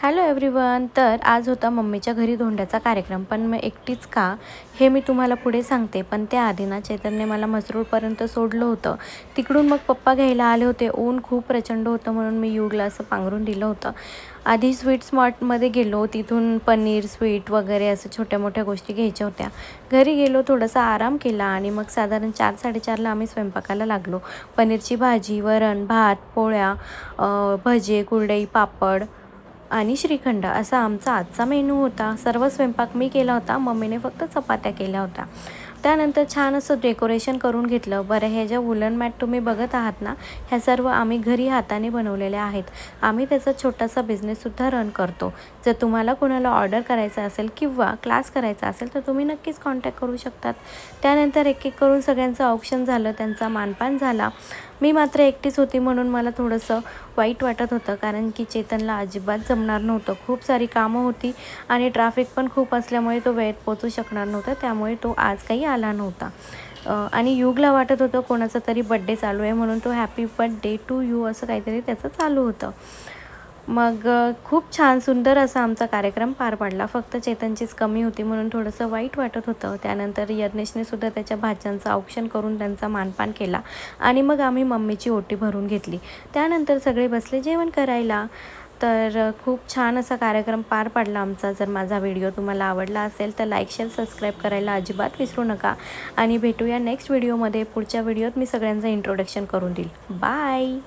Hello everyone. तर आज होता मम्मीच्या घरी धोंड्याचा कार्यक्रम, पण मी एकटीच का हे मी तुम्हाला पुढे सांगते. पण त्याआधी ना चैतन्यने मला म्हसरूळपर्यंत सोडलं होतं. तिकडून मग पप्पा घ्यायला आले होते. ऊन खूप प्रचंड होतं म्हणून मी युगला असं पांघरून दिलं होतं. आधी स्वीट स्मार्टमध्ये गेलो, तिथून पनीर स्वीट वगैरे असं छोट्या मोठ्या गोष्टी घ्यायच्या होत्या. घरी गेलो, थोडासा आराम केला आणि मग साधारण 4-4:30ला आम्ही स्वयंपाकाला लागलो. पनीरची भाजी, वरण, भात, पोळ्या, भजे, कुरडई, पापड आणि श्रीखंड असा आमचा आजचा मेनू होता. सर्व स्वयंपाक मी केला होता. मम्मीने फक्त चपात्या केल्या होत्या. त्यानंतर छान असं डेकोरेशन करून घेतलं. बरं, ह्या ज्या वुलन मॅट तुम्ही बघत आहात ना, ह्या सर्व आम्ही घरी हाताने बनवलेल्या आहेत. आम्ही त्याचा छोटासा बिझनेससुद्धा रन करतो. जर तुम्हाला कोणाला ऑर्डर करायचा असेल किंवा क्लास करायचा असेल तर तुम्ही नक्कीच कॉन्टॅक्ट करू शकतात. त्यानंतर एक एक करून सगळ्यांचं औक्षण झालं, त्यांचा मानपान झाला. मी मात्र एकटीच होती म्हणून मला थोडंसं वाईट वाटत होतं, कारण की चेतनला अजिबात जमणार नव्हतं. खूप सारी कामं होती आणि ट्रॅफिक पण खूप असल्यामुळे तो वेळेत पोचू शकणार नव्हता. त्यामुळे तो आज काही आला नव्हता. आणि युगला वाटत होतं कोणाचा तरी बड्डे चालू आहे म्हणून तो हॅपी बर्थडे टू यू असं काहीतरी त्याचं चालू होतं. मग खूप छान सुंदर असा आमचा कार्यक्रम पार पडला. फक्त चेतनचीच कमी होती म्हणून थोडंसं वाईट वाटत होतं. त्यानंतर यज्ञेशने सुद्धा त्याच्या भाच्यांचं औक्षण करून त्यांचा मानपान केला आणि मग आम्ही मम्मीची ओटी भरून घेतली. त्यानंतर सगळे बसले जेवण करायला. तर खूप छान असा कार्यक्रम पार पडला आमचा. जर माझा व्हिडिओ तुम्हाला आवडला असेल तर लाईक, शेअर, सबस्क्राईब करायला अजिबात विसरू नका आणि भेटूया नेक्स्ट व्हिडिओमध्ये. पुढच्या व्हिडिओत मी सगळ्यांचं इंट्रोडक्शन करून देईल. बाय.